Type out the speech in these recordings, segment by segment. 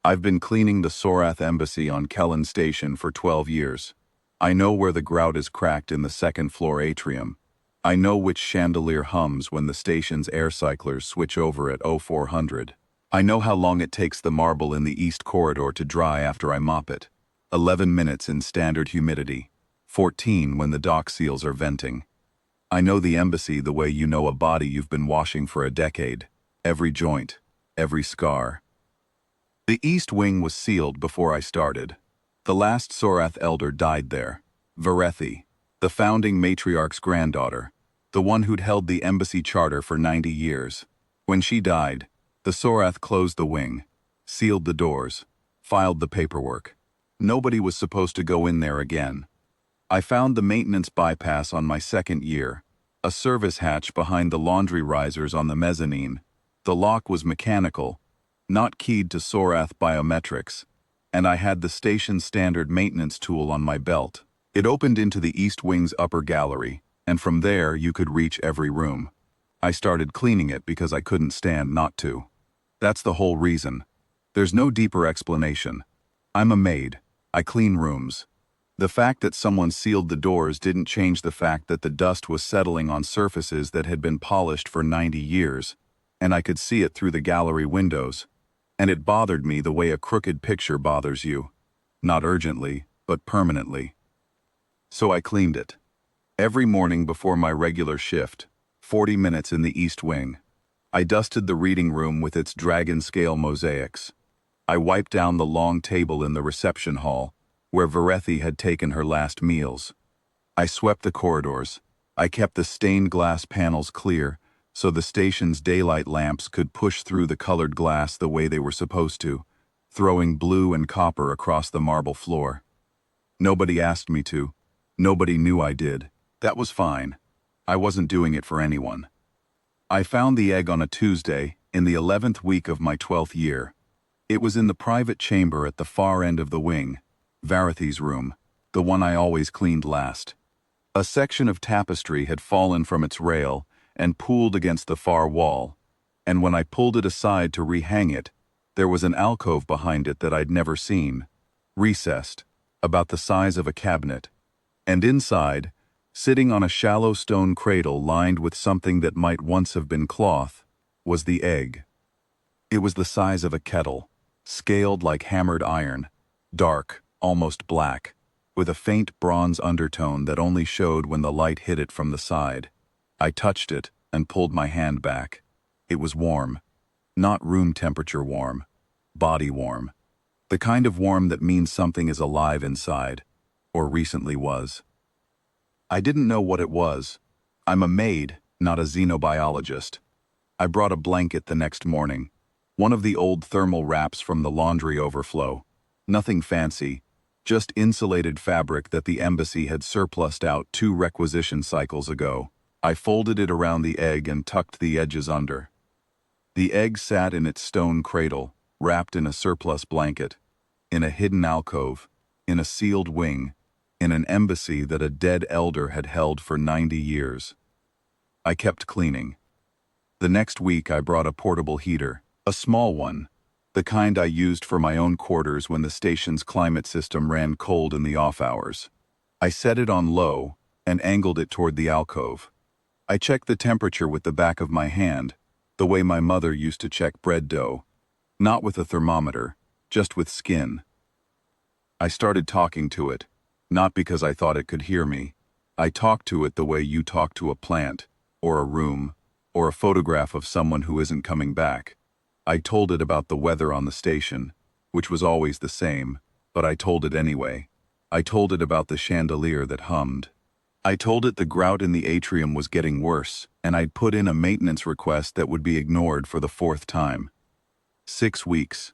I've been cleaning the Sorrath embassy on Kellen Station for 12 years. I know where the grout is cracked in the second-floor atrium. I know which chandelier hums when the station's air cyclers switch over at 0400. I know how long it takes the marble in the east corridor to dry after I mop it. 11 minutes in standard humidity. 14 when the dock seals are venting. I know the embassy the way you know a body you've been washing for a decade. Every joint, every scar. The east wing was sealed before I started. The last Sorrath elder died there. Varethi, the founding matriarch's granddaughter, the one who'd held the embassy charter for 90 years. When she died, the Sorrath closed the wing, sealed the doors, filed the paperwork. Nobody was supposed to go in there again. I found the maintenance bypass on my second year, a service hatch behind the laundry risers on the mezzanine. The lock was mechanical, not keyed to Sorrath biometrics, and I had the station's standard maintenance tool on my belt. It opened into the east wing's upper gallery, and from there you could reach every room. I started cleaning it because I couldn't stand not to. That's the whole reason. There's no deeper explanation. I'm a maid. I clean rooms. The fact that someone sealed the doors didn't change the fact that the dust was settling on surfaces that had been polished for 90 years, and I could see it through the gallery windows. And it bothered me the way a crooked picture bothers you. Not urgently, but permanently. So I cleaned it. Every morning before my regular shift, 40 minutes in the east wing. I dusted the reading room with its dragon scale mosaics. I wiped down the long table in the reception hall, where Varethi had taken her last meals. I swept the corridors. I kept the stained glass panels clear, so the station's daylight lamps could push through the colored glass the way they were supposed to, throwing blue and copper across the marble floor. Nobody asked me to. Nobody knew I did. That was fine. I wasn't doing it for anyone. I found the egg on a Tuesday, in the 11th week of my 12th year. It was in the private chamber at the far end of the wing, Varethi's room, the one I always cleaned last. A section of tapestry had fallen from its rail and pooled against the far wall, and when I pulled it aside to rehang it, there was an alcove behind it that I'd never seen, recessed, about the size of a cabinet, and inside, sitting on a shallow stone cradle lined with something that might once have been cloth, was the egg. It was the size of a kettle, scaled like hammered iron, dark, almost black, with a faint bronze undertone that only showed when the light hit it from the side. I touched it and pulled my hand back. It was warm. Not room temperature warm. Body warm. The kind of warm that means something is alive inside, or recently was. I didn't know what it was. I'm a maid, not a xenobiologist. I brought a blanket the next morning. One of the old thermal wraps from the laundry overflow. Nothing fancy, just insulated fabric that the embassy had surplused out 2 requisition cycles ago. I folded it around the egg and tucked the edges under. The egg sat in its stone cradle, wrapped in a surplus blanket, in a hidden alcove, in a sealed wing, in an embassy that a dead elder had held for 90 years. I kept cleaning. The next week I brought a portable heater, a small one, the kind I used for my own quarters when the station's climate system ran cold in the off hours. I set it on low and angled it toward the alcove. I checked the temperature with the back of my hand, the way my mother used to check bread dough, not with a thermometer, just with skin. I started talking to it, not because I thought it could hear me. I talked to it the way you talk to a plant, or a room, or a photograph of someone who isn't coming back. I told it about the weather on the station, which was always the same, but I told it anyway. I told it about the chandelier that hummed. I told it the grout in the atrium was getting worse, and I'd put in a maintenance request that would be ignored for the 4th time. 6 weeks.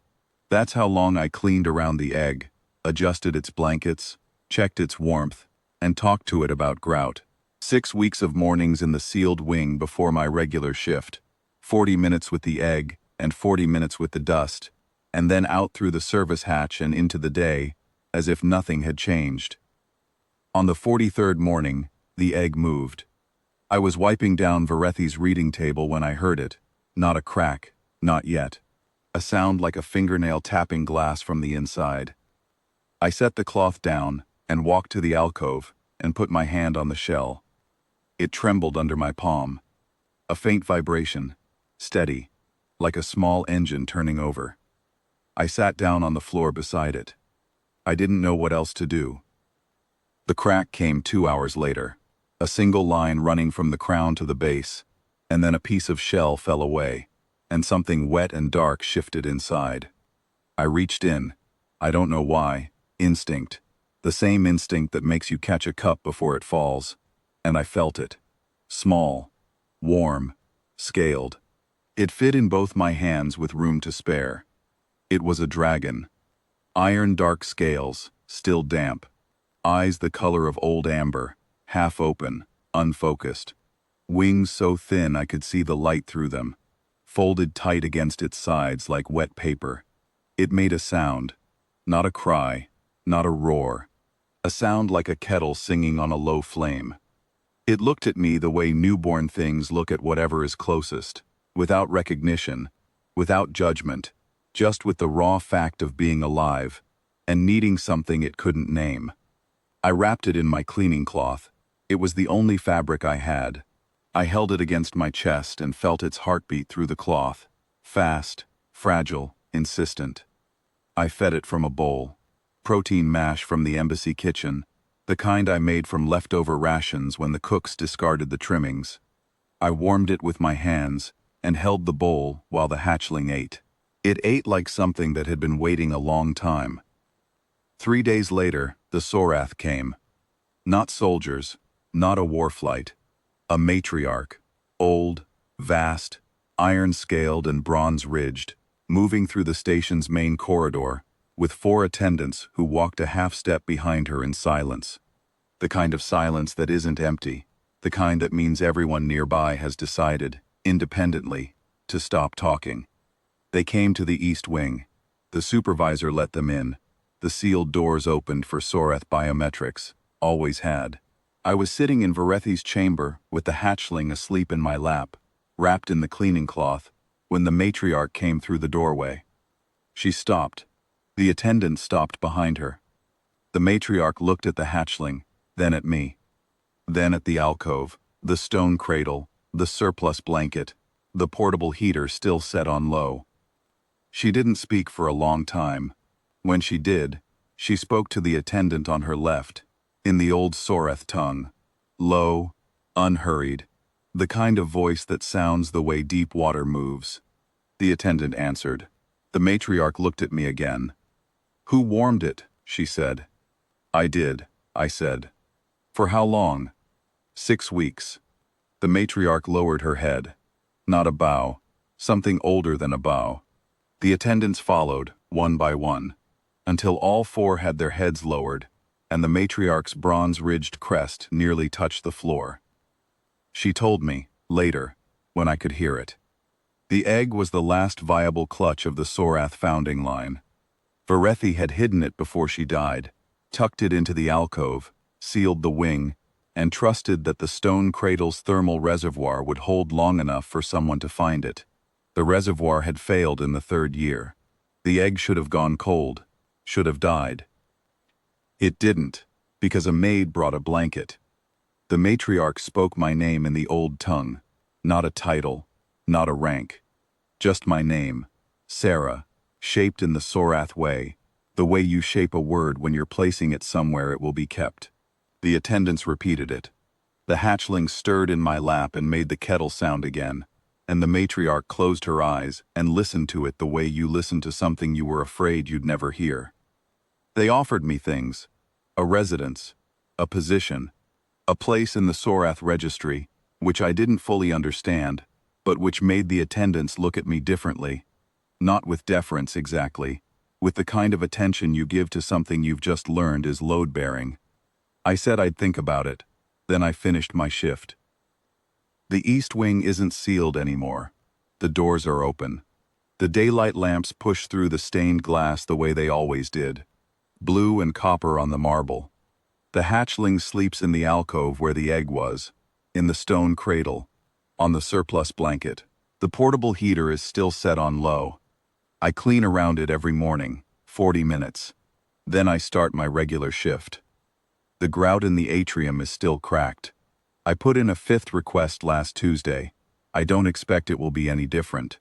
That's how long I cleaned around the egg, adjusted its blankets, checked its warmth, and talked to it about grout. 6 weeks of mornings in the sealed wing before my regular shift, 40 minutes with the egg and 40 minutes with the dust, and then out through the service hatch and into the day, as if nothing had changed. On the 43rd morning, the egg moved. I was wiping down Varethi's reading table when I heard it. Not a crack, not yet. a sound like a fingernail tapping glass from the inside. I set the cloth down and walked to the alcove and put my hand on the shell. It trembled under my palm. A faint vibration, steady, like a small engine turning over. I sat down on the floor beside it. I didn't know what else to do. The crack came 2 hours later, a single line running from the crown to the base, and then a piece of shell fell away, and something wet and dark shifted inside. I reached in. I don't know why. Instinct. The same instinct that makes you catch a cup before it falls. And I felt it. Small. Warm. Scaled. It fit in both my hands with room to spare. It was a dragon. Iron dark scales, still damp. Eyes the color of old amber, half open, unfocused. Wings so thin I could see the light through them, folded tight against its sides like wet paper. It made a sound, not a cry, not a roar. A sound like a kettle singing on a low flame. It looked at me the way newborn things look at whatever is closest, without recognition, without judgment, just with the raw fact of being alive, and needing something it couldn't name. I wrapped it in my cleaning cloth. It was the only fabric I had. I held it against my chest and felt its heartbeat through the cloth. Fast, fragile, insistent. I fed it from a bowl. Protein mash from the embassy kitchen, the kind I made from leftover rations when the cooks discarded the trimmings. I warmed it with my hands and held the bowl while the hatchling ate. It ate like something that had been waiting a long time. 3 days later, the Sorrath came. Not soldiers, not a war flight. A matriarch, old, vast, iron-scaled and bronze-ridged, moving through the station's main corridor, with 4 attendants who walked a half-step behind her in silence. The kind of silence that isn't empty, the kind that means everyone nearby has decided, independently, to stop talking. They came to the East Wing. The supervisor let them in. The sealed doors opened for Sorrath biometrics, always had. I was sitting in Varethi's chamber with the hatchling asleep in my lap, wrapped in the cleaning cloth, when the matriarch came through the doorway. She stopped. The attendant stopped behind her. The matriarch looked at the hatchling, then at me. Then at the alcove, the stone cradle, the surplus blanket, the portable heater still set on low. She didn't speak for a long time. When she did, she spoke to the attendant on her left, in the old Sorrath tongue. Low, unhurried, the kind of voice that sounds the way deep water moves. The attendant answered. The matriarch looked at me again. "Who warmed it?" she said. "I did," I said. "For how long?" 6 weeks. The matriarch lowered her head. Not a bow, something older than a bow. The attendants followed, one by one, until all 4 had their heads lowered, and the matriarch's bronze-ridged crest nearly touched the floor. She told me, later, when I could hear it. The egg was the last viable clutch of the Sorrath founding line. Varethi had hidden it before she died, tucked it into the alcove, sealed the wing, and trusted that the stone cradle's thermal reservoir would hold long enough for someone to find it. The reservoir had failed in the 3rd year. The egg should have gone cold, should have died. It didn't, because a maid brought a blanket. The matriarch spoke my name in the old tongue, not a title, not a rank. Just my name, Sarah, shaped in the Sorrath way, the way you shape a word when you're placing it somewhere it will be kept. The attendants repeated it. The hatchling stirred in my lap and made the kettle sound again, and the matriarch closed her eyes and listened to it the way you listen to something you were afraid you'd never hear. They offered me things. A residence, a position, a place in the Sorrath registry, which I didn't fully understand, but which made the attendants look at me differently. Not with deference exactly, with the kind of attention you give to something you've just learned is load-bearing. I said I'd think about it, then I finished my shift. The East Wing isn't sealed anymore. The doors are open. The daylight lamps push through the stained glass the way they always did. Blue and copper on the marble. The hatchling sleeps in the alcove where the egg was, in the stone cradle, on the surplus blanket. The portable heater is still set on low. I clean around it every morning, 40 minutes. Then I start my regular shift. The grout in the atrium is still cracked. I put in a fifth request last Tuesday. I don't expect it will be any different.